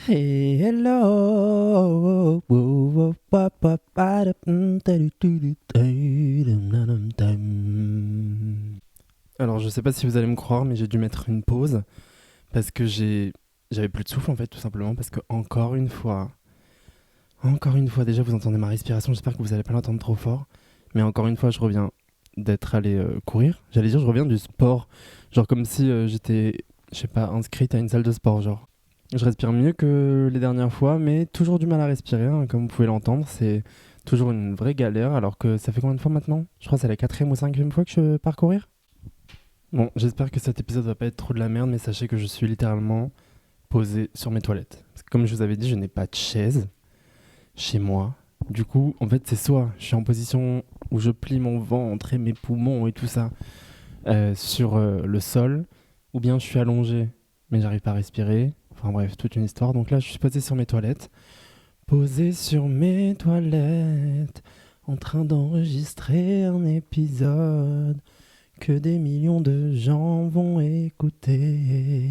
Hey, hello. Alors, je sais pas si vous allez me croire, mais j'ai dû mettre une pause parce que j'avais plus de souffle en fait, tout simplement parce que encore une fois, déjà vous entendez ma respiration. J'espère que vous allez pas l'entendre trop fort, mais encore une fois, je reviens d'être allé courir. J'allais dire, je reviens du sport, genre comme si j'étais, je sais pas, inscrite à une salle de sport, genre. Je respire mieux que les dernières fois, mais toujours du mal à respirer, hein, comme vous pouvez l'entendre. C'est toujours une vraie galère, alors que ça fait combien de fois maintenant? Je crois que c'est la quatrième ou cinquième fois que je pars courir. Bon, j'espère que cet épisode va pas être trop de la merde, mais sachez que je suis littéralement posé sur mes toilettes. Parce que comme je vous avais dit, je n'ai pas de chaise chez moi. Du coup, en fait, c'est soit je suis en position où je plie mon ventre et mes poumons et tout ça sur le sol, ou bien je suis allongé, mais j'arrive pas à respirer. Enfin bref, toute une histoire. Donc là, je suis posé sur mes toilettes. Posé sur mes toilettes, en train d'enregistrer un épisode que des millions de gens vont écouter,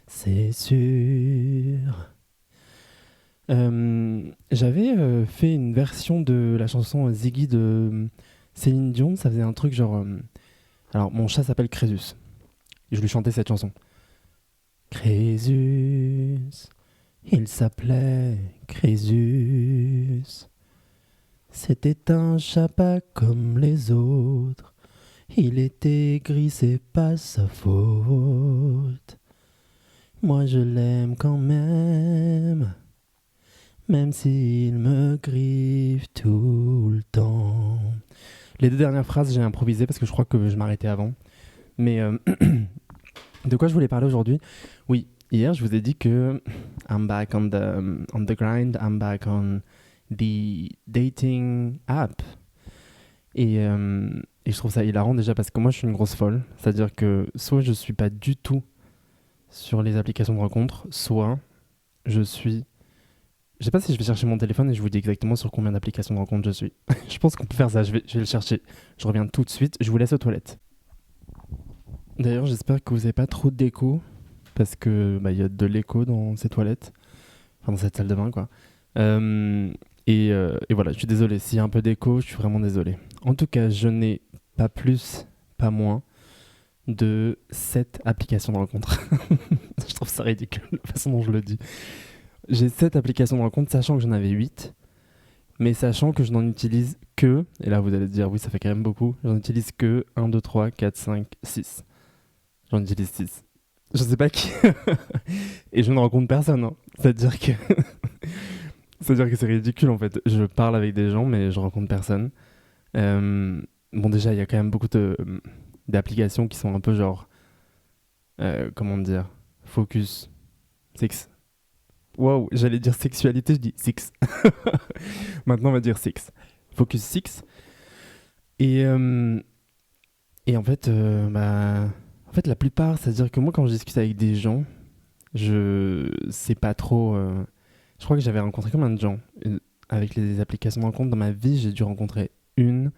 c'est sûr. J'avais fait une version de la chanson Ziggy de Céline Dion. Ça faisait un truc genre. Alors, mon chat s'appelle Crésus. Je lui chantais cette chanson. Crésus, il s'appelait Crésus. C'était un chat pas comme les autres. Il était gris, c'est pas sa faute. Moi je l'aime quand même s'il me griffe tout le temps. Les deux dernières phrases, j'ai improvisé parce que je crois que je m'arrêtais avant. Mais de quoi je voulais parler aujourd'hui? Oui, hier je vous ai dit que I'm back on the grind, I'm back on the dating app. Et je trouve ça hilarant déjà parce que moi je suis une grosse folle. C'est-à-dire que soit je suis pas du tout sur les applications de rencontres, soit je suis. Je sais pas si je vais chercher mon téléphone et je vous dis exactement sur combien d'applications de rencontres je suis. Je pense qu'on peut faire ça, je vais le chercher. Je reviens tout de suite, je vous laisse aux toilettes. D'ailleurs, j'espère que vous n'avez pas trop d'écho parce que y a de l'écho dans ces toilettes, enfin dans cette salle de bain quoi. Euh, et voilà, je suis désolé. S'il y a un peu d'écho, je suis vraiment désolé. En tout cas, je n'ai pas plus, pas moins de 7 applications de rencontre. Je trouve ça ridicule, la façon dont je le dis. J'ai 7 applications de rencontre, sachant que j'en avais 8, mais sachant que je n'en utilise que, et là vous allez dire, oui, ça fait quand même beaucoup, j'en utilise que 1, 2, 3, 4, 5, 6. J'en utilise 6. Je sais pas qui. Et je ne rencontre personne, hein. C'est-à-dire que c'est-à-dire que c'est ridicule en fait. Je parle avec des gens, mais je rencontre personne. Bon, déjà, il y a quand même beaucoup d'applications qui sont un peu genre. Comment dire? Focus. Six. Wow, j'allais dire sexualité, je dis six. Maintenant, on va dire six. Focus six. Et, euh, et en fait, la plupart, c'est-à-dire que moi, quand je discute avec des gens, je sais pas trop. Je crois que j'avais rencontré combien de gens avec les applications de rencontre dans ma vie. J'ai dû rencontrer une,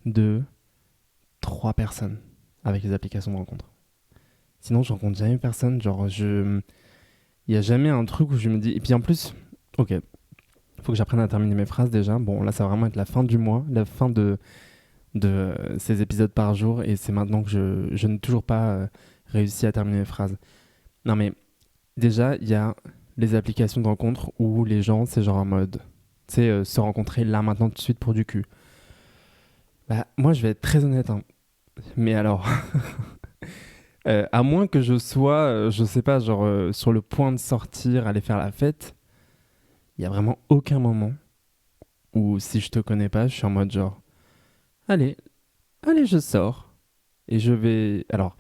deux, trois personnes avec les applications de rencontre. Sinon, je rencontre jamais personne. Genre, il y a jamais un truc où je me dis. Et puis en plus, ok, faut que j'apprenne à terminer mes phrases déjà. Bon, là, ça va vraiment être la fin du mois, la fin de ces épisodes par jour. Et c'est maintenant que je n'ai toujours pas réussi à terminer mes phrases. Non, mais déjà, il y a les applications de rencontre où les gens, c'est genre en mode, tu sais, se rencontrer là, maintenant, tout de suite pour du cul. Bah, moi, je vais être très honnête, hein. Mais alors, à moins que je sois, je sais pas, genre sur le point de sortir, aller faire la fête, il y a vraiment aucun moment où si je te connais pas, je suis en mode genre, allez, allez, je sors et je vais. Alors,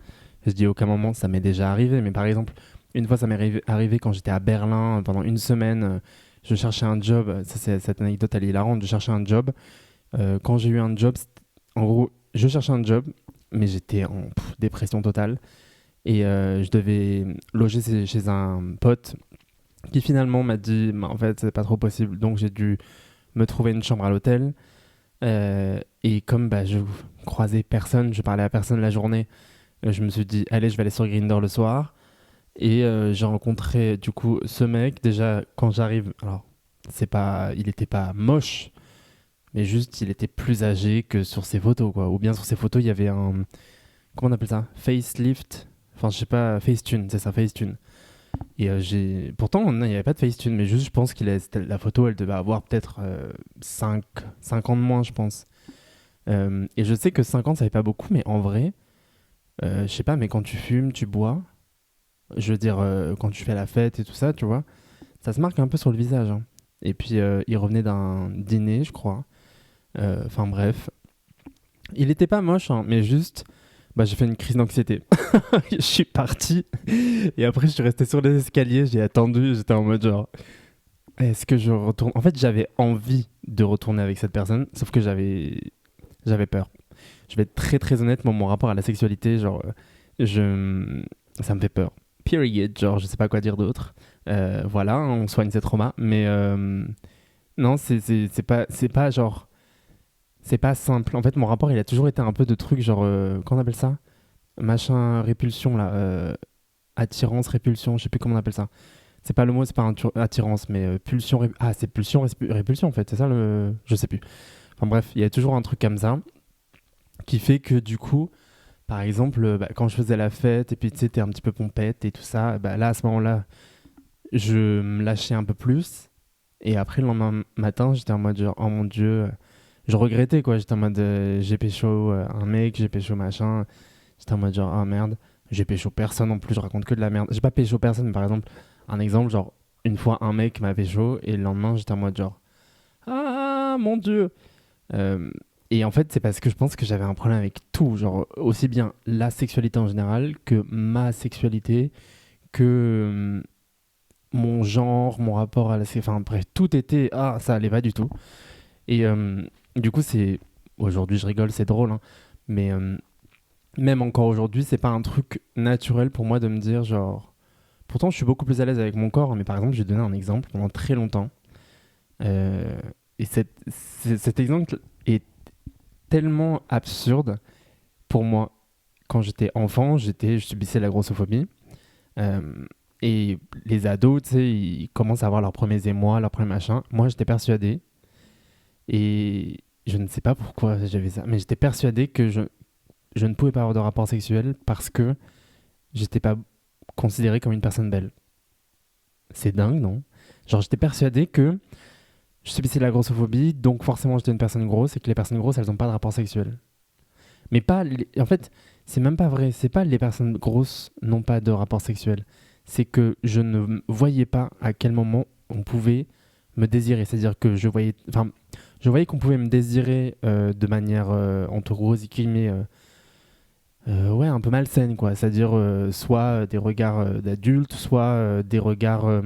je dis aucun moment, ça m'est déjà arrivé, mais par exemple, une fois, ça m'est arrivé quand j'étais à Berlin pendant une semaine. Je cherchais un job, cette anecdote elle est hilarante, je cherchais un job. Quand j'ai eu un job, en gros, je cherchais un job, mais j'étais en dépression totale. Et je devais loger chez un pote qui finalement m'a dit bah, en fait c'est pas trop possible, donc j'ai dû me trouver une chambre à l'hôtel. Et comme je croisais personne, je parlais à personne la journée, je me suis dit allez, je vais aller sur Grindr le soir. Et j'ai rencontré du coup ce mec. Déjà, quand j'arrive, alors, il était pas moche, mais juste il était plus âgé que sur ses photos, quoi. Ou bien sur ses photos, il y avait un. Comment on appelle ça? Facelift. Enfin, je sais pas, Facetune, c'est ça, Facetune. Et pourtant, non, il n'y avait pas de Facetune, mais juste, je pense la photo, elle devait avoir peut-être 5 ans de moins, je pense. Et je sais que 5 ans, ça fait pas beaucoup, mais en vrai, je sais pas, mais quand tu fumes, tu bois, je veux dire, quand tu fais la fête et tout ça, tu vois, ça se marque un peu sur le visage, hein. Et puis, il revenait d'un dîner, je crois. Enfin, bref. Il était pas moche, hein, mais juste, bah, j'ai fait une crise d'anxiété. Je suis parti, et après, je suis resté sur les escaliers, j'ai attendu, j'étais en mode genre, est-ce que je retourne? En fait, j'avais envie de retourner avec cette personne, sauf que j'avais peur. Je vais être très très honnête, moi, mon rapport à la sexualité, genre, ça me fait peur. Period, genre, je sais pas quoi dire d'autre. Voilà, hein, on soigne ses traumas, mais non, c'est pas genre, c'est pas simple. En fait, mon rapport, il a toujours été un peu de trucs, genre, comment on appelle ça? Machin, répulsion, là. Attirance, répulsion, je sais plus comment on appelle ça. C'est pas le mot, c'est pas attirance, mais pulsion. Ah, c'est pulsion, répulsion en fait, c'est ça le. Je sais plus. Enfin bref, il y a toujours un truc comme ça qui fait que du coup, par exemple, bah, quand je faisais la fête et puis tu sais, t'es un petit peu pompette et tout ça, bah, là à ce moment-là, je me lâchais un peu plus. Et après, le lendemain matin, j'étais en mode genre, oh mon dieu, je regrettais quoi. J'étais en mode, j'ai pécho un mec, j'ai pécho machin. J'étais en mode genre, ah merde, j'ai pécho personne en plus, je raconte que de la merde. J'ai pas pécho personne, mais par exemple, un exemple, genre, une fois un mec m'a pécho et le lendemain, j'étais en mode genre, ah mon dieu. Euh, et en fait, c'est parce que je pense que j'avais un problème avec tout, genre, aussi bien la sexualité en général que ma sexualité, que mon genre, mon rapport à la sexualité. Enfin bref, tout était, ah, ça allait pas du tout. Et du coup, aujourd'hui, je rigole, c'est drôle, hein, mais même encore aujourd'hui, c'est pas un truc naturel pour moi de me dire genre. Pourtant, je suis beaucoup plus à l'aise avec mon corps, hein, mais par exemple, je vais donner un exemple pendant très longtemps. euh, et cet exemple est tellement absurde pour moi. Quand j'étais enfant, je subissais la grossophobie. Euh, et les ados, tu sais, ils commencent à avoir leurs premiers émois, leurs premiers machins. Moi, j'étais persuadé, et je ne sais pas pourquoi j'avais ça, mais j'étais persuadé que je ne pouvais pas avoir de rapport sexuel parce que j'étais pas considéré comme une personne belle. C'est dingue, non? Genre, j'étais persuadé que je subissais la grossophobie, donc forcément j'étais une personne grosse et que les personnes grosses, elles n'ont pas de rapport sexuel. Mais pas. En fait, c'est même pas vrai. C'est pas les personnes grosses n'ont pas de rapport sexuel. C'est que je ne voyais pas à quel moment on pouvait me désirer. C'est-à-dire que je voyais. Enfin, je voyais qu'on pouvait me désirer de manière, entre grosses guillemets, ouais, un peu malsaine, quoi. C'est-à-dire soit des regards d'adultes, soit des regards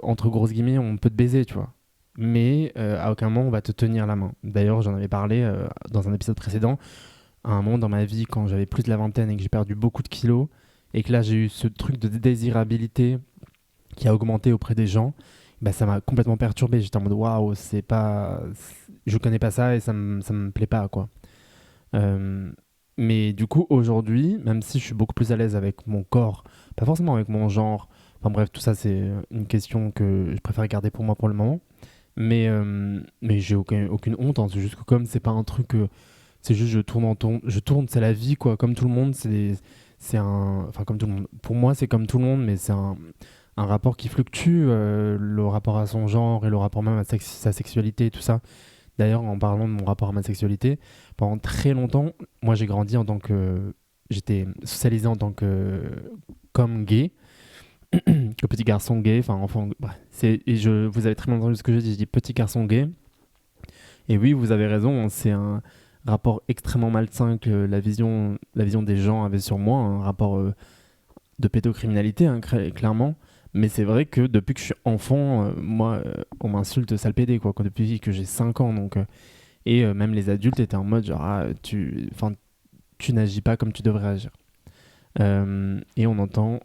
entre grosses guillemets, on peut te baiser, tu vois. Mais à aucun moment on va te tenir la main. D'ailleurs, j'en avais parlé dans un épisode précédent. À un moment dans ma vie, quand j'avais plus de la vingtaine et que j'ai perdu beaucoup de kilos, et que là j'ai eu ce truc de désirabilité qui a augmenté auprès des gens, bah, ça m'a complètement perturbé. J'étais en mode waouh, je connais pas ça et ça me plaît pas, quoi. Euh, mais du coup, aujourd'hui, même si je suis beaucoup plus à l'aise avec mon corps, pas forcément avec mon genre, enfin bref, tout ça c'est une question que je préfère garder pour moi pour le moment. Mais j'ai aucune honte, hein. C'est juste que comme c'est pas un truc, c'est juste je tourne, c'est la vie quoi. Comme tout le monde, enfin comme tout le monde. Pour moi, c'est comme tout le monde, mais c'est un rapport qui fluctue, le rapport à son genre et le rapport même à sa sexualité et tout ça. D'ailleurs, en parlant de mon rapport à ma sexualité, pendant très longtemps, moi j'ai grandi en tant que. J'étais socialisé en tant que. Comme gay, que petit garçon gay, enfin enfant. Bref, vous avez très bien entendu ce que j'ai dit petit garçon gay. Et oui, vous avez raison, hein, c'est un rapport extrêmement malsain que la vision des gens avait sur moi, un rapport de pédocriminalité, hein, clairement. Mais c'est vrai que depuis que je suis enfant, moi, on m'insulte sale pédé, quoi, depuis que j'ai 5 ans. Donc, et même les adultes étaient en mode genre, ah, tu n'agis pas comme tu devrais agir. Et on entend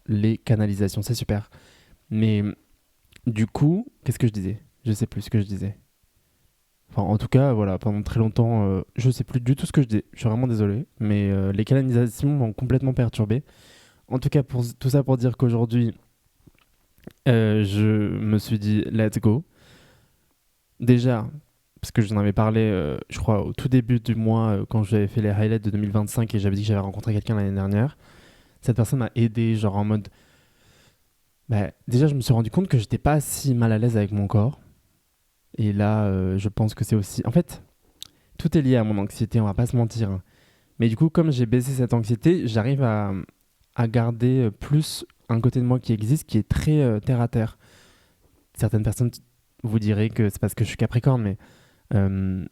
les canalisations, c'est super. Mais du coup, qu'est-ce que je disais? Je sais plus ce que je disais. Enfin, en tout cas, voilà, pendant très longtemps, je sais plus du tout ce que je disais. Je suis vraiment désolé. Mais les canalisations m'ont complètement perturbé. en tout cas, tout ça pour dire qu'aujourd'hui, je me suis dit, let's go. Déjà, parce que j'en avais parlé, je crois, au tout début du mois, quand j'avais fait les highlights de 2025 et j'avais dit que j'avais rencontré quelqu'un l'année dernière. Cette personne m'a aidé, genre en mode. Bah, déjà, je me suis rendu compte que j'étais pas si mal à l'aise avec mon corps. Et là, je pense que c'est aussi. En fait, tout est lié à mon anxiété, on va pas se mentir, hein. Mais du coup, comme j'ai baissé cette anxiété, j'arrive à garder plus un côté de moi qui existe, qui est très terre à terre. Certaines personnes vous diraient que c'est parce que je suis Capricorne, mais euh,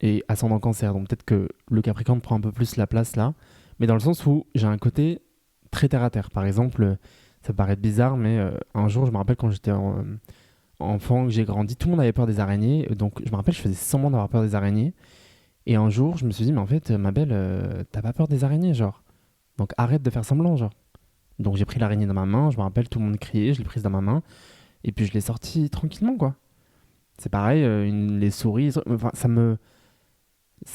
et ascendant Cancer, donc peut-être que le Capricorne prend un peu plus la place là, mais dans le sens où j'ai un côté très terre à terre. Par exemple, ça peut paraître bizarre, mais un jour, je me rappelle quand j'étais enfant, que j'ai grandi, tout le monde avait peur des araignées, donc je me rappelle, je faisais semblant d'avoir peur des araignées, et un jour, je me suis dit, mais en fait, ma belle, t'as pas peur des araignées, genre, donc arrête de faire semblant, genre. Donc j'ai pris l'araignée dans ma main, je me rappelle, tout le monde criait, je l'ai prise dans ma main, et puis je l'ai sortie tranquillement, quoi. C'est pareil, les souris, enfin, ça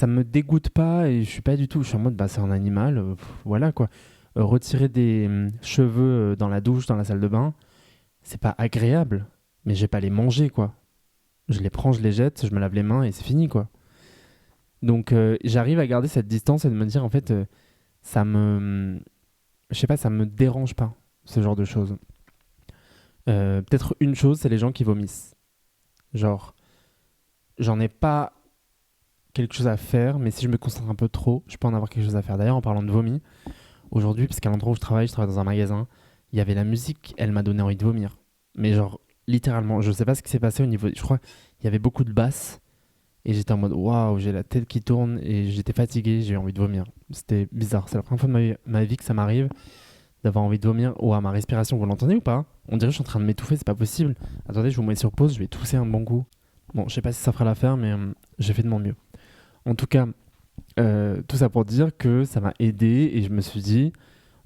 me dégoûte pas et je suis pas du tout. Je suis en mode, bah, c'est un animal, voilà quoi. Retirer des cheveux dans la douche, dans la salle de bain, c'est pas agréable, mais je vais pas les manger quoi. Je les prends, je les jette, je me lave les mains et c'est fini quoi. Donc j'arrive à garder cette distance et de me dire en fait, ça me. Je sais pas, ça me dérange pas, ce genre de choses. Peut-être une chose, c'est les gens qui vomissent. Genre, j'en ai pas quelque chose à faire, mais si je me concentre un peu trop, je peux en avoir quelque chose à faire. D'ailleurs, en parlant de vomi, aujourd'hui, parce qu'à l'endroit où je travaille dans un magasin, il y avait la musique, elle m'a donné envie de vomir. Mais genre, littéralement, je sais pas ce qui s'est passé au niveau. Je crois qu'il y avait beaucoup de basses et j'étais en mode waouh, j'ai la tête qui tourne et j'étais fatigué, j'ai eu envie de vomir. C'était bizarre, c'est la première fois de ma vie que ça m'arrive d'avoir envie de vomir. Ou à ma respiration, vous l'entendez ou pas? On dirait que je suis en train de m'étouffer, c'est pas possible. Attendez, je vous mets sur pause, je vais tousser un bon coup. Bon, je sais pas si ça fera l'affaire, mais j'ai fait de mon mieux. En tout cas, tout ça pour dire que ça m'a aidé et je me suis dit,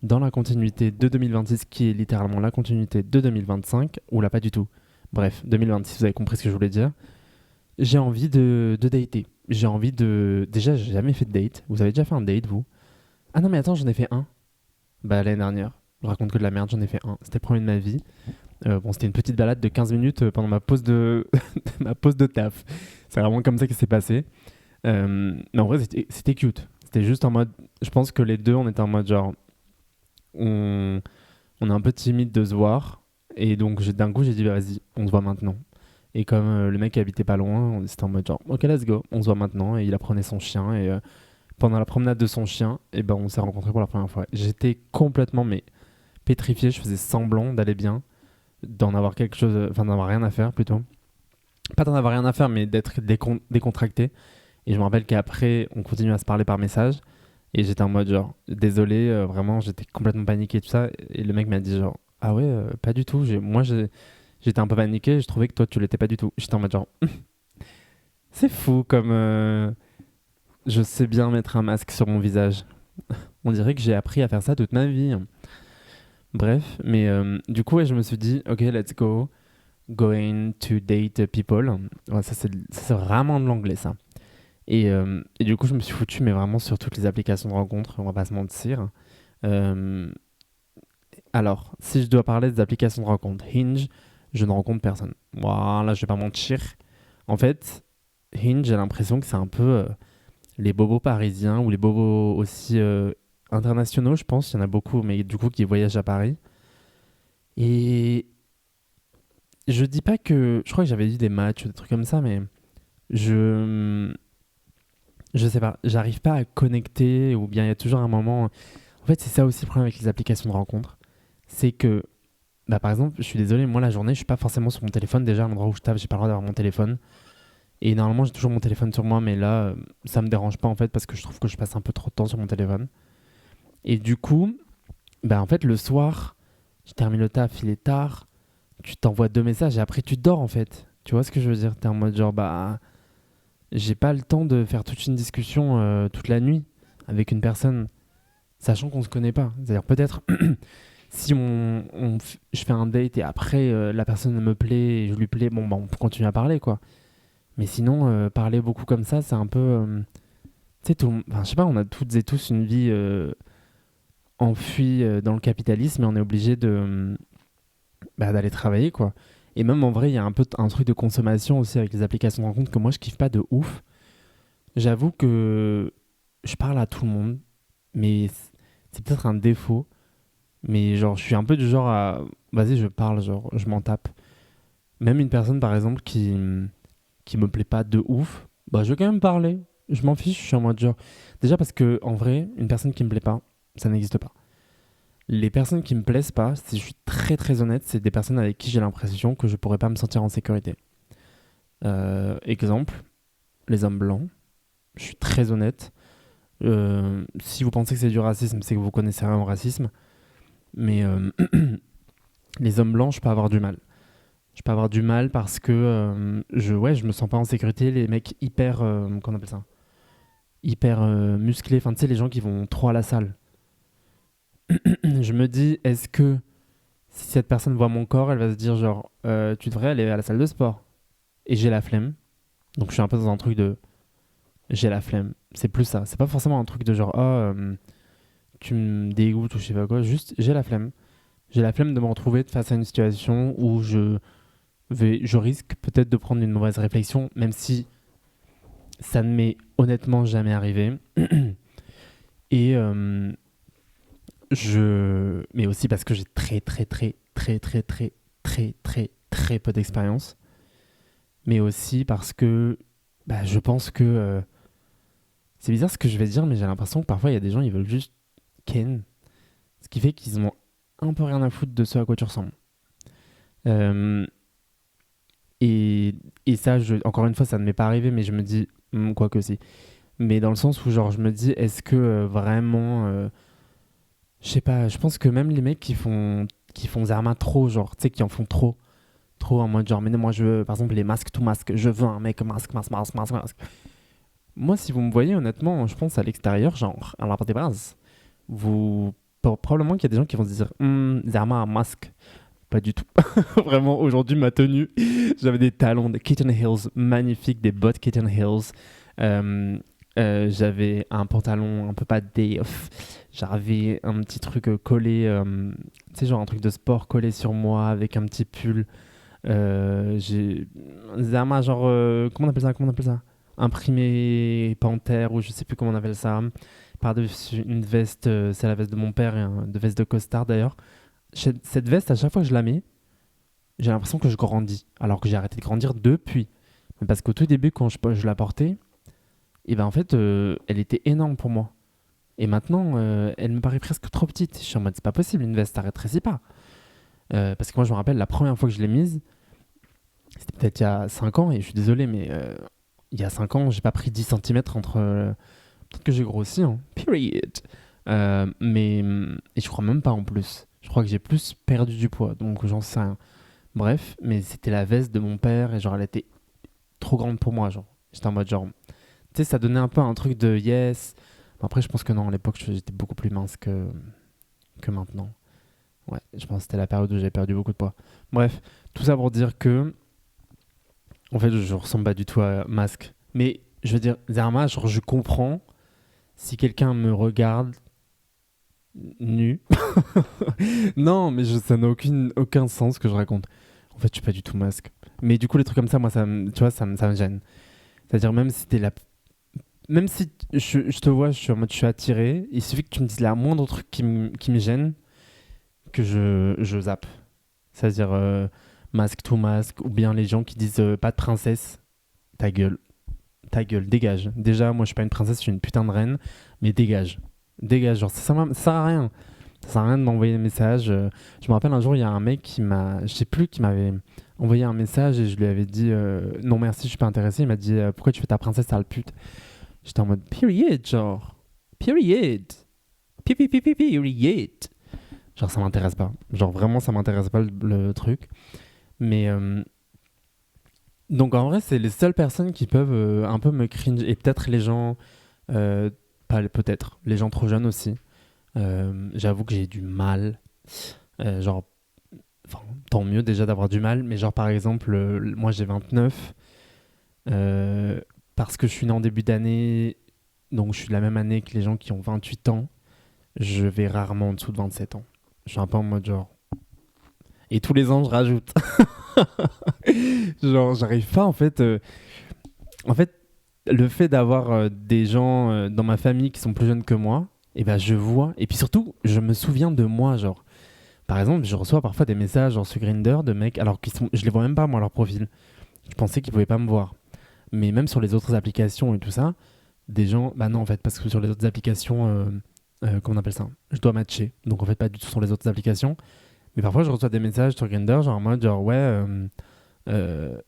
dans la continuité de 2026, qui est littéralement la continuité de 2025, ou là pas du tout, bref, 2026, vous avez compris ce que je voulais dire, j'ai envie de dater. J'ai envie de... Déjà, j'ai jamais fait de date. Vous avez déjà fait un date, vous? Ah non, mais attends, j'en ai fait un. Bah, l'année dernière. Je raconte que de la merde, j'en ai fait un. C'était le premier de ma vie. Bon, c'était une petite balade de 15 minutes pendant ma pause de... ma pause de taf. C'est vraiment comme ça que c'est passé. Mais en vrai, c'était cute. C'était juste en mode. Je pense que les deux, on était en mode genre. On, on est un peu timide de se voir. Et donc, d'un coup, j'ai dit, bah, vas-y, on se voit maintenant. Et comme le mec habitait pas loin, c'était en mode genre, ok, let's go, on se voit maintenant. Et il apprenait son chien. Et pendant la promenade de son chien, et ben, on s'est rencontrés pour la première fois. J'étais complètement mais, pétrifié. Je faisais semblant d'aller bien, d'en avoir quelque chose. Enfin, d'en avoir rien à faire plutôt. Pas d'en avoir rien à faire, mais d'être décontracté. Et je me rappelle qu'après, on continue à se parler par message. Et j'étais en mode genre, désolé, vraiment, j'étais complètement paniqué et tout ça. Et le mec m'a dit genre, ah ouais, pas du tout. J'étais un peu paniqué, je trouvais que toi, tu l'étais pas du tout. J'étais en mode genre, c'est fou comme je sais bien mettre un masque sur mon visage. On dirait que j'ai appris à faire ça toute ma vie. Bref, mais du coup, ouais, je me suis dit, ok, let's go. Going to date people. Ouais, ça, c'est vraiment de l'anglais, ça. Et du coup, je me suis foutu, mais vraiment sur toutes les applications de rencontres, on va pas se mentir. Euh, alors, si je dois parler des applications de rencontres, Hinge, je ne rencontre personne. Voilà, je vais pas mentir. En fait, Hinge, j'ai l'impression que c'est un peu les bobos parisiens ou les bobos aussi internationaux, je pense. Il y en a beaucoup, mais du coup, qui voyagent à Paris. Et je dis pas que. Je crois que j'avais dit des matchs ou des trucs comme ça, mais je. Je sais pas, j'arrive pas à connecter ou bien il y a toujours un moment. En fait, c'est ça aussi le problème avec les applications de rencontres. C'est que, bah, par exemple, je suis désolé, moi la journée, je suis pas forcément sur mon téléphone. Déjà, à l'endroit où je tape, j'ai pas le droit d'avoir mon téléphone. Et normalement, j'ai toujours mon téléphone sur moi, mais là, ça me dérange pas en fait parce que je trouve que je passe un peu trop de temps sur mon téléphone. Et du coup, bah, en fait, le soir, je termine le taf, il est tard, tu t'envoies deux messages et après tu dors en fait. Tu vois ce que je veux dire? T'es en mode genre, bah, j'ai pas le temps de faire toute une discussion toute la nuit avec une personne, sachant qu'on se connaît pas. C'est-à-dire peut-être si je fais un date et après la personne me plaît et je lui plais, bon bah on peut continuer à parler quoi. Mais sinon parler beaucoup comme ça, c'est un peu, tu sais, enfin, je sais pas, on a toutes et tous une vie enfui dans le capitalisme et on est obligé d'aller travailler, quoi. Et même en vrai, il y a un peu un truc de consommation aussi avec les applications de rencontre que moi je kiffe pas de ouf. J'avoue que je parle à tout le monde, mais c'est peut-être un défaut. Mais genre, je suis un peu du genre à. Vas-y, je parle, genre, je m'en tape. Même une personne, par exemple, qui me plaît pas de ouf, bah, je vais quand même parler. Je m'en fiche, je suis en mode genre. Déjà parce que, en vrai, une personne qui me plaît pas, ça n'existe pas. Les personnes qui me plaisent pas, si je suis très très honnête, c'est des personnes avec qui j'ai l'impression que je pourrais pas me sentir en sécurité. Exemple, les hommes blancs. Je suis très honnête. Si vous pensez que c'est du racisme, c'est que vous connaissez rien au racisme. Mais les hommes blancs, je peux avoir du mal. Je peux avoir du mal parce que ouais, je me sens pas en sécurité. Les mecs hyper, comment on appelle ça, hyper musclés. Enfin, tu sais, les gens qui vont trop à la salle. Je me dis, est-ce que si cette personne voit mon corps, elle va se dire genre, tu devrais aller à la salle de sport. Et j'ai la flemme. Donc je suis un peu dans un truc de, j'ai la flemme. C'est plus ça. C'est pas forcément un truc de genre, tu me dégoûtes ou je sais pas quoi. Juste, j'ai la flemme. J'ai la flemme de me retrouver face à une situation où je risque peut-être de prendre une mauvaise réflexion, même si ça ne m'est honnêtement jamais arrivé. Et mais aussi parce que j'ai très très très très très très très très très peu d'expérience. Mais aussi parce que je pense que c'est bizarre ce que je vais dire, mais j'ai l'impression que parfois il y a des gens ils veulent juste ken, ce qui fait qu'ils ont un peu rien à foutre de ce à quoi tu ressembles. Euh, et, et ça, encore une fois, ça ne m'est pas arrivé, mais je me dis, quoi que si. Mais dans le sens où, genre, je me dis, est-ce que vraiment. Je sais pas, je pense que même les mecs qui font Zerma trop, genre, tu sais, qui en font trop. Trop en mode, genre, mais non, moi, je veux, par exemple, les masques tout masque. Je veux un mec masque, masque, masque, masque, masque. Moi, si vous me voyez, honnêtement, je pense à l'extérieur, genre, à la part des bases, vous. Probablement qu'il y a des gens qui vont se dire, Zerma un masque. Pas du tout. Vraiment, aujourd'hui, ma tenue, j'avais des talons de Kitten Hills magnifiques, des bottes Kitten Hills. J'avais un pantalon un peu pas off. J'avais un petit truc collé, tu sais, genre un truc de sport collé sur moi avec un petit pull. J'ai Zama, genre, comment on appelle ça? Comment on appelle ça? Imprimé panthère ou je sais plus comment on appelle ça. Par-dessus une veste, c'est la veste de mon père, et de veste de costard d'ailleurs. Cette veste, à chaque fois que je la mets, j'ai l'impression que je grandis, alors que j'ai arrêté de grandir depuis. Mais parce qu'au tout début, quand je la portais, et ben en fait, elle était énorme pour moi. Et maintenant, elle me paraît presque trop petite. Je suis en mode, c'est pas possible, une veste, ça rétrécit pas. Parce que moi, je me rappelle, la première fois que je l'ai mise, c'était peut-être il y a 5 ans, et je suis désolé, mais il y a 5 ans, j'ai pas pris 10 centimètres entre. Peut-être que j'ai grossi, hein. Period. Mais. Et je crois même pas en plus. Je crois que j'ai plus perdu du poids, donc j'en sais rien. Bref, mais c'était la veste de mon père, et genre, elle était trop grande pour moi, genre. J'étais en mode, genre. Tu sais, ça donnait un peu un truc de yes. Bon, après, je pense que non, à l'époque, j'étais beaucoup plus mince que maintenant. Ouais, je pense que c'était la période où j'avais perdu beaucoup de poids. Bref, tout ça pour dire que, en fait, je ressemble pas du tout à Masque. Mais je veux dire, Zerma, genre, je comprends si quelqu'un me regarde nu. Non, mais ça n'a aucun sens ce que je raconte. En fait, je suis pas du tout Masque. Mais du coup, les trucs comme ça, moi, tu vois, ça me gêne. C'est-à-dire, même si je te vois, je suis attiré, il suffit que tu me dises la moindre truc qui me gêne, que je zappe. C'est-à-dire masque to masque, ou bien les gens qui disent pas de princesse, ta gueule, dégage. Déjà, moi je suis pas une princesse, je suis une putain de reine, mais dégage. Dégage, genre ça sert à rien. Ça sert à rien de m'envoyer des messages. Je me rappelle un jour, il y a un mec je sais plus, qui m'avait envoyé un message et je lui avais dit non merci, je suis pas intéressé. Il m'a dit pourquoi tu fais ta princesse, sale pute. J'étais en mode period, genre. Period. Period. Genre, ça m'intéresse pas. Genre, vraiment, ça m'intéresse pas le truc. Mais. Donc, en vrai, c'est les seules personnes qui peuvent un peu me cringe. Et peut-être les gens. euh, Pas peut-être. Les gens trop jeunes aussi. J'avoue que j'ai du mal. Genre. Enfin, tant mieux déjà d'avoir du mal. Mais, genre, par exemple, moi, j'ai 29. Parce que je suis né en début d'année. Donc, je suis de la même année que les gens qui ont 28 ans. je vais rarement en dessous de 27 ans. Je suis un peu en mode genre. Et tous les ans, je rajoute. Genre, j'arrive pas en fait. En fait, le fait d'avoir des gens dans ma famille qui sont plus jeunes que moi, et ben je vois. Et puis surtout, je me souviens de moi, genre. Par exemple, je reçois parfois des messages genre sur Grindr de mecs, alors qu'ils sont, je les vois même pas moi leur profil. Je pensais qu'ils pouvaient pas me voir. Mais même sur les autres applications et tout ça, des gens, bah non en fait, parce que sur les autres applications, comment on appelle ça? Je dois matcher. Donc en fait pas du tout sur les autres applications. Mais parfois je reçois des messages sur Grindr, genre en mode genre ouais,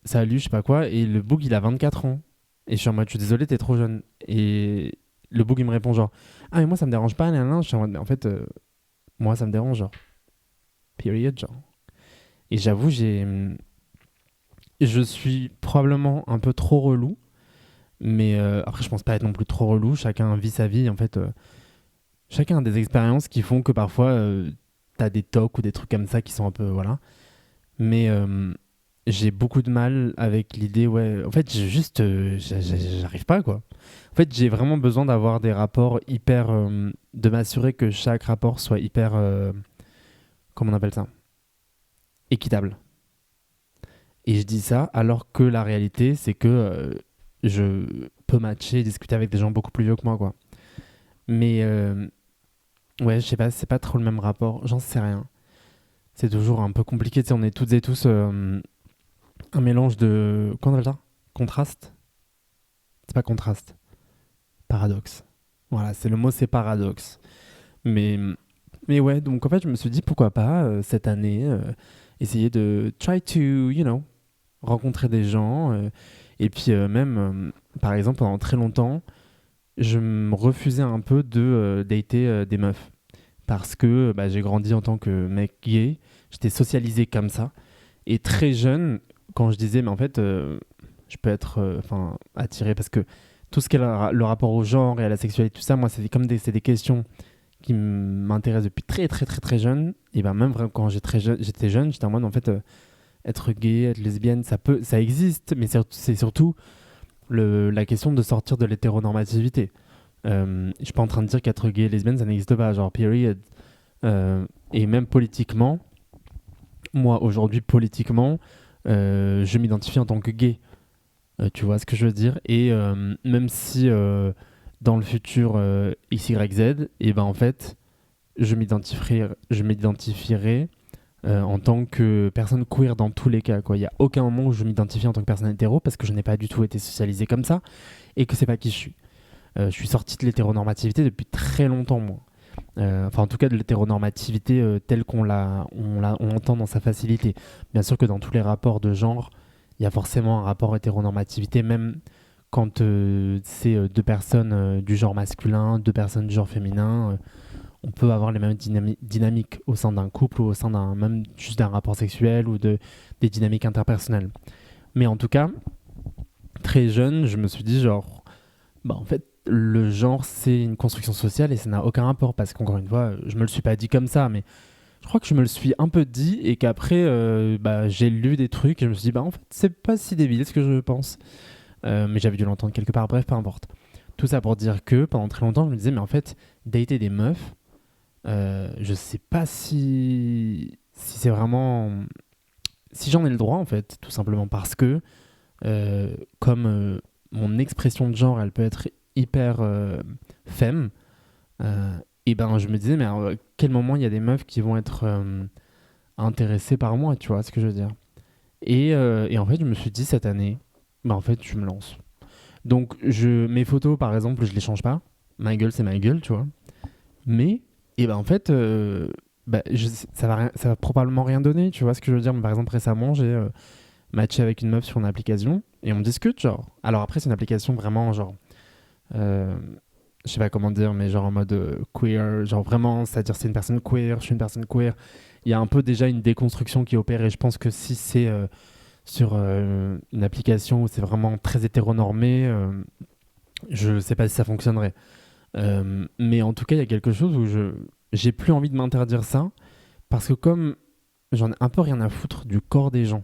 salut, je sais pas quoi, et le bug il a 24 ans. Et je suis en mode je suis désolé, t'es trop jeune. Et le bug il me répond genre ah mais moi ça me dérange pas, nan, nan. Je suis en mode mais en fait moi ça me dérange genre. Period genre. Et j'avoue je suis probablement un peu trop relou. Mais après, je pense pas être non plus trop relou. Chacun vit sa vie. En fait, chacun a des expériences qui font que parfois, t'as des tocs ou des trucs comme ça qui sont un peu. Voilà. Mais j'ai beaucoup de mal avec l'idée. Ouais. En fait, j'ai juste. J'arrive pas, quoi. En fait, j'ai vraiment besoin d'avoir des rapports hyper. De m'assurer que chaque rapport soit hyper. Comment on appelle ça? Équitable. Et je dis ça alors que la réalité, c'est que je peux matcher et discuter avec des gens beaucoup plus vieux que moi, quoi. Mais ouais, je sais pas, c'est pas trop le même rapport, j'en sais rien. C'est toujours un peu compliqué, tu sais, on est toutes et tous un mélange de. Comment on appelle ça? Contraste? C'est pas contraste, paradoxe. Voilà, c'est le mot, c'est paradoxe. Mais, mais ouais, donc en fait, je me suis dit pourquoi pas cette année essayer de try to, rencontrer des gens. Et puis même, par exemple, pendant très longtemps, je me refusais un peu de dater des meufs. Parce que bah, j'ai grandi en tant que mec gay, j'étais socialisé comme ça. Et très jeune, quand je disais, mais en fait, je peux être attiré parce que tout ce qui est le rapport au genre et à la sexualité, tout ça, moi, c'est des questions qui m'intéressent depuis très, très, très, très jeune. Et ben même vraiment, quand j'étais jeune, j'étais en mode, en fait, être gay, être lesbienne, ça existe, mais c'est surtout la question de sortir de l'hétéronormativité. Je suis pas en train de dire qu'être gay et lesbienne, ça n'existe pas, genre, period. Et même politiquement, moi, aujourd'hui, politiquement, je m'identifie en tant que gay. Tu vois ce que je veux dire? Et même si dans le futur XYZ, et ben en fait, je m'identifierai en tant que personne queer dans tous les cas, quoi. Il n'y a aucun moment où je m'identifie en tant que personne hétéro parce que je n'ai pas du tout été socialisé comme ça et que c'est pas qui je suis. Je suis sorti de l'hétéronormativité depuis très longtemps, moi. Enfin, en tout cas, de l'hétéronormativité telle on entend dans sa facilité. Bien sûr que dans tous les rapports de genre, il y a forcément un rapport hétéronormativité, même quand c'est deux personnes du genre masculin, deux personnes du genre féminin. On peut avoir les mêmes dynamiques au sein d'un couple ou au sein même juste d'un rapport sexuel ou des dynamiques interpersonnelles. Mais en tout cas, très jeune, je me suis dit genre, bah en fait, le genre c'est une construction sociale et ça n'a aucun rapport parce qu'encore une fois, je me le suis pas dit comme ça, mais je crois que je me le suis un peu dit et qu'après, bah, j'ai lu des trucs et je me suis dit, bah en fait, c'est pas si débile ce que je pense. Mais j'avais dû l'entendre quelque part, bref, peu importe. Tout ça pour dire que pendant très longtemps, je me disais, mais en fait, dater des meufs, je sais pas si c'est vraiment. Si j'en ai le droit, en fait, tout simplement parce que, comme mon expression de genre, elle peut être hyper femme, et ben je me disais, mais à quel moment il y a des meufs qui vont être intéressées par moi, tu vois ce que je veux dire? Et en fait, je me suis dit cette année, bah en fait, je me lance. Donc, mes photos, par exemple, je les change pas. Ma gueule, c'est ma gueule, tu vois. Mais, et ben en fait, bah, ça va probablement rien donner, tu vois ce que je veux dire. Par exemple, récemment, j'ai matché avec une meuf sur une application et on discute, genre. Alors après, c'est une application vraiment, genre, euh, je sais pas comment dire, mais genre en mode queer, genre vraiment, c'est-à-dire c'est une personne queer, je suis une personne queer. Il y a un peu déjà une déconstruction qui opère et je pense que si c'est sur une application où c'est vraiment très hétéronormé, je sais pas si ça fonctionnerait. Mais en tout cas, il y a quelque chose où j'ai plus envie de m'interdire ça parce que comme j'en ai un peu rien à foutre du corps des gens,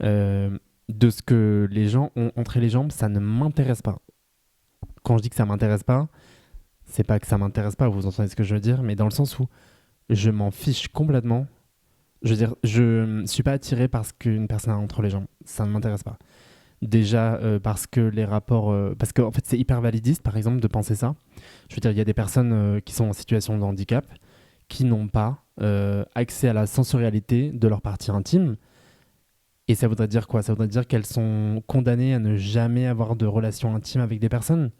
de ce que les gens ont entre les jambes, ça ne m'intéresse pas. Quand je dis que ça m'intéresse pas, c'est pas que ça m'intéresse pas, vous entendez ce que je veux dire, mais dans le sens où je m'en fiche complètement. Je veux dire, je suis pas attiré par ce qu'une personne a entre les jambes. Ça ne m'intéresse pas. Déjà parce que les rapports... parce qu'en fait, c'est hyper validiste, par exemple, de penser ça. Je veux dire, il y a des personnes qui sont en situation de handicap qui n'ont pas accès à la sensorialité de leur partie intime. Et ça voudrait dire quoi? Ça voudrait dire qu'elles sont condamnées à ne jamais avoir de relation intime avec des personnes.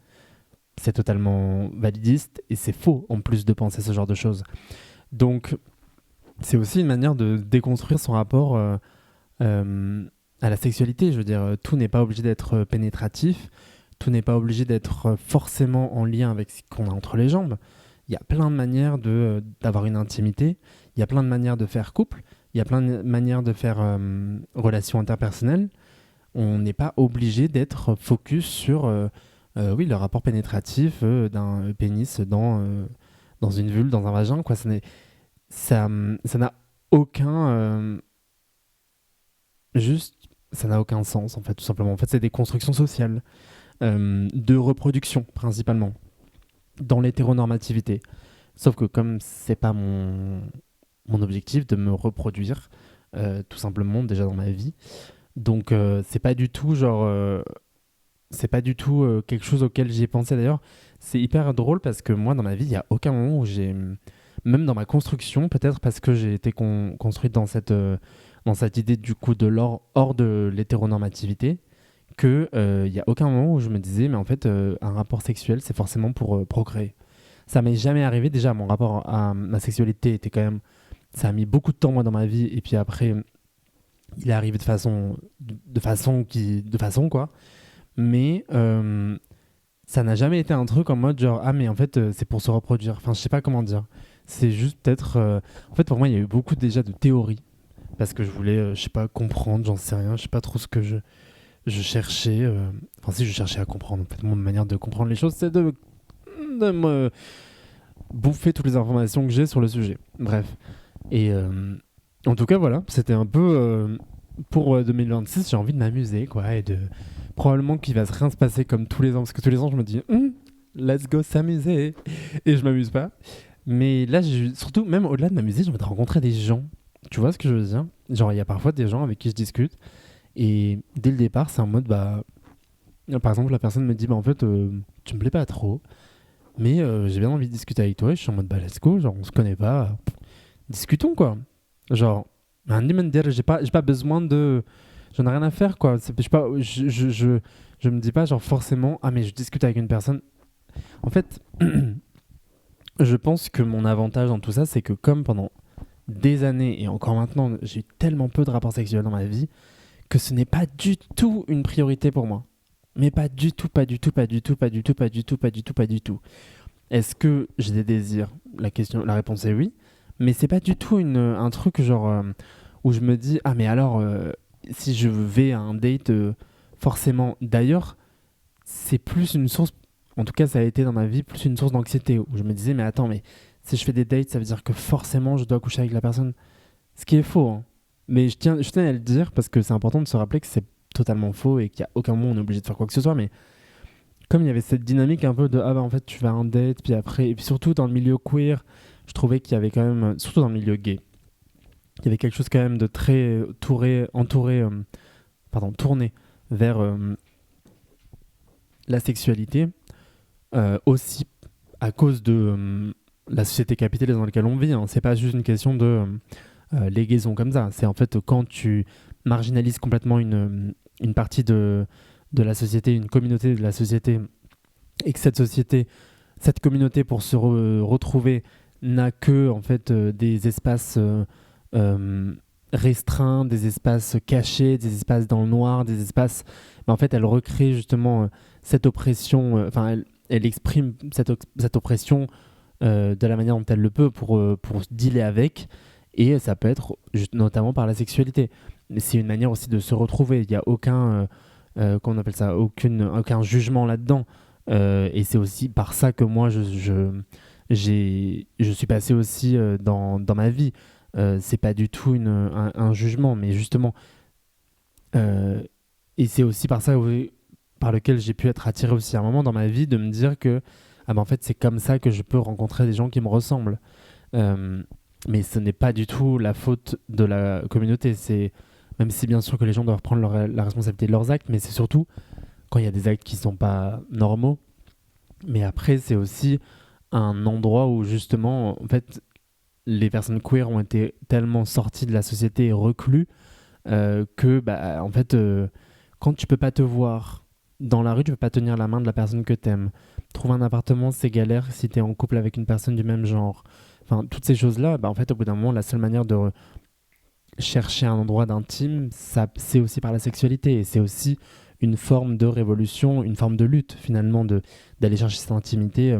C'est totalement validiste et c'est faux, en plus de penser ce genre de choses. Donc, c'est aussi une manière de déconstruire son rapport à la sexualité. Je veux dire, tout n'est pas obligé d'être pénétratif, tout n'est pas obligé d'être forcément en lien avec ce qu'on a entre les jambes. Il y a plein de manières d'avoir une intimité, il y a plein de manières de faire couple, il y a plein de manières de faire relations interpersonnelles. On n'est pas obligé d'être focus sur oui, le rapport pénétratif d'un pénis dans une vulve, dans un vagin. Quoi. Ça n'a aucun... juste, ça n'a aucun sens, en fait, tout simplement. En fait, c'est des constructions sociales, de reproduction, principalement, dans l'hétéronormativité. Sauf que comme c'est pas mon objectif de me reproduire, tout simplement, déjà dans ma vie, donc c'est pas du tout, genre... c'est pas du tout quelque chose auquel j'ai pensé d'ailleurs. C'est hyper drôle parce que moi, dans ma vie, il n'y a aucun moment où j'ai... Même dans ma construction, peut-être parce que j'ai été construite dans cette idée du coup de hors de l'hétéronormativité, qu'il n'y a aucun moment où je me disais, mais en fait, un rapport sexuel, c'est forcément pour procréer. Ça m'est jamais arrivé. Déjà, mon rapport à ma sexualité était quand même... Ça a mis beaucoup de temps, moi, dans ma vie. Et puis après, il est arrivé de façon, quoi. Mais ça n'a jamais été un truc en mode genre, ah, mais en fait, c'est pour se reproduire. Enfin, je sais pas comment dire. C'est juste peut-être... En fait, pour moi, il y a eu beaucoup déjà de théories. Parce que je voulais, je sais pas, comprendre, j'en sais rien. Je sais pas trop ce que je cherchais. Enfin, si je cherchais à comprendre. En fait, mon manière de comprendre les choses, c'est de me bouffer toutes les informations que j'ai sur le sujet. Bref. Et en tout cas, voilà. C'était un peu... pour 2026, j'ai envie de m'amuser, quoi. Et de... Probablement qu'il va rien se passer comme tous les ans. Parce que tous les ans, je me dis, let's go s'amuser. Et je m'amuse pas. Mais là, surtout, même au-delà de m'amuser, j'ai envie de rencontrer des gens. Tu vois ce que je veux dire? Genre, il y a parfois des gens avec qui je discute. Et dès le départ, c'est en mode, bah... Par exemple, la personne me dit, bah en fait, tu me plais pas trop. Mais j'ai bien envie de discuter avec toi. Et je suis en mode, bah let's go. Genre, on se connaît pas. Discutons, quoi. Genre, j'ai pas besoin de... J'en ai rien à faire, quoi. Je me dis pas, genre, forcément, ah, mais je discute avec une personne. En fait, je pense que mon avantage dans tout ça, c'est que comme pendant des années, et encore maintenant, j'ai eu tellement peu de rapports sexuels dans ma vie, que ce n'est pas du tout une priorité pour moi. Mais pas du tout, pas du tout, pas du tout, pas du tout, pas du tout, pas du tout, pas du tout. Est-ce que j'ai des désirs? La réponse est oui. Mais c'est pas du tout un truc genre où je me dis ah mais alors si je vais à un date forcément. D'ailleurs, c'est plus une source. En tout cas, ça a été dans ma vie plus une source d'anxiété où je me disais mais attends mais si je fais des dates, ça veut dire que forcément je dois coucher avec la personne. Ce qui est faux. Hein. Mais je tiens à le dire parce que c'est important de se rappeler que c'est totalement faux et qu'il n'y a aucun moment où on est obligé de faire quoi que ce soit. Mais comme il y avait cette dynamique un peu de ah bah en fait tu vas à un date puis après et puis surtout dans le milieu queer je trouvais qu'il y avait quand même surtout dans le milieu gay il y avait quelque chose quand même de très tourné vers la sexualité aussi à cause de la société capitaliste dans laquelle on vit hein. C'est pas juste une question de liaison comme ça c'est en fait quand tu marginalises complètement une partie de la société, une communauté de la société, et que cette communauté pour se retrouver n'a que en fait des espaces restreints, des espaces cachés, des espaces dans le noir, des espaces. Mais en fait, elle recrée justement cette oppression. Elle exprime cette oppression de la manière dont elle le peut pour dealer avec. Et ça peut être notamment par la sexualité. Mais c'est une manière aussi de se retrouver. Il n'y a aucun qu'on appelle ça, aucun jugement là-dedans. Et c'est aussi par ça que moi, je suis passé aussi dans ma vie. C'est pas du tout un jugement, mais justement, et c'est aussi par ça par lequel j'ai pu être attiré aussi à un moment dans ma vie, de me dire que, ah ben en fait c'est comme ça que je peux rencontrer des gens qui me ressemblent. Euh, mais ce n'est pas du tout la faute de la communauté. C'est même si bien sûr que les gens doivent prendre la responsabilité de leurs actes, mais c'est surtout quand il y a des actes qui sont pas normaux. Mais après c'est aussi un endroit où justement en fait les personnes queer ont été tellement sorties de la société et reclus que bah, en fait quand tu peux pas te voir dans la rue, tu peux pas tenir la main de la personne que t'aimes. Trouver un appartement, c'est galère si t'es en couple avec une personne du même genre. Enfin, toutes ces choses-là, bah, en fait, au bout d'un moment, la seule manière de chercher un endroit d'intime, ça, c'est aussi par la sexualité. Et c'est aussi une forme de révolution, une forme de lutte, finalement, d'aller chercher cette intimité,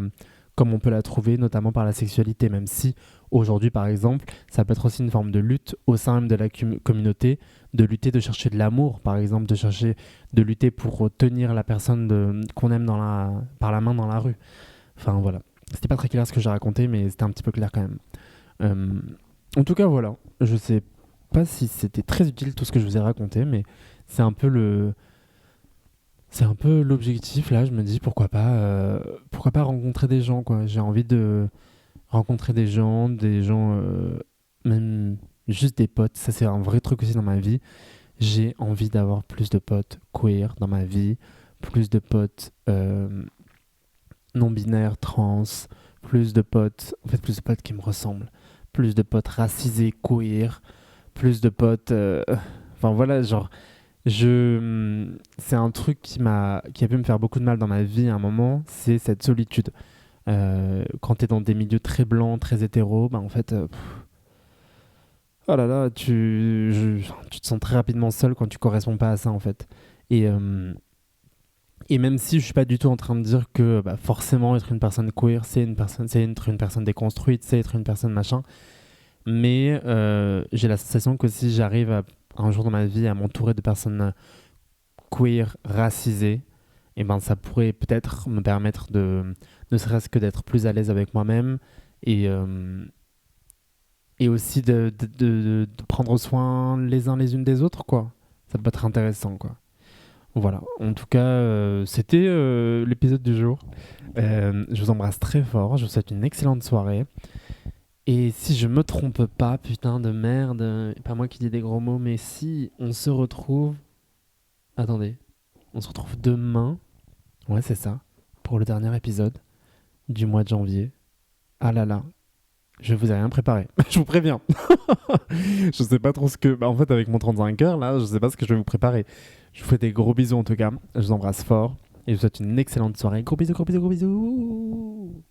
comme on peut la trouver, notamment par la sexualité. Même si, aujourd'hui, par exemple, ça peut être aussi une forme de lutte au sein même de la communauté, de lutter, de chercher de l'amour, par exemple, de lutter pour tenir la personne qu'on aime par la main dans la rue. Enfin, voilà. C'était pas très clair ce que j'ai raconté, mais c'était un petit peu clair quand même. Euh, En tout cas, voilà. Je sais pas si c'était très utile tout ce que je vous ai raconté, mais c'est un peu c'est un peu l'objectif. Là, je me dis pourquoi pas rencontrer des gens, quoi. J'ai envie de rencontrer des gens, même juste des potes. Ça, c'est un vrai truc aussi dans ma vie. J'ai envie d'avoir plus de potes queer dans ma vie, plus de potes non-binaires, trans, plus de potes qui me ressemblent, plus de potes racisés, queer, plus de potes. Enfin voilà, genre, c'est un truc qui a pu me faire beaucoup de mal dans ma vie à un moment, c'est cette solitude. Quand t'es dans des milieux très blancs, très hétéros, bah en fait, oh là là, tu te sens très rapidement seul quand tu corresponds pas à ça en fait. Et, euh, et même si je suis pas du tout en train de dire que bah, forcément être une personne queer, c'est être une personne déconstruite, c'est être une personne machin, mais j'ai la sensation que si un jour dans ma vie à m'entourer de personnes queer, racisées, et ben ça pourrait peut-être me permettre ne serait-ce que d'être plus à l'aise avec moi-même et, euh, et aussi de prendre soin les uns les unes des autres, quoi. Ça peut être intéressant, quoi. Voilà, en tout cas, c'était l'épisode du jour. Je vous embrasse très fort, je vous souhaite une excellente soirée. Et si je me trompe pas, putain de merde, pas moi qui dis des gros mots, mais si on se retrouve... Attendez, on se retrouve demain, ouais c'est ça, pour le dernier épisode du mois de janvier. Ah là là, je vous ai rien préparé, je vous préviens. Je sais pas trop ce que... Bah, en fait avec mon 35 heures là, je sais pas ce que je vais vous préparer. Je vous fais des gros bisous en tout cas, je vous embrasse fort et je vous souhaite une excellente soirée. Gros bisous, gros bisous, gros bisous.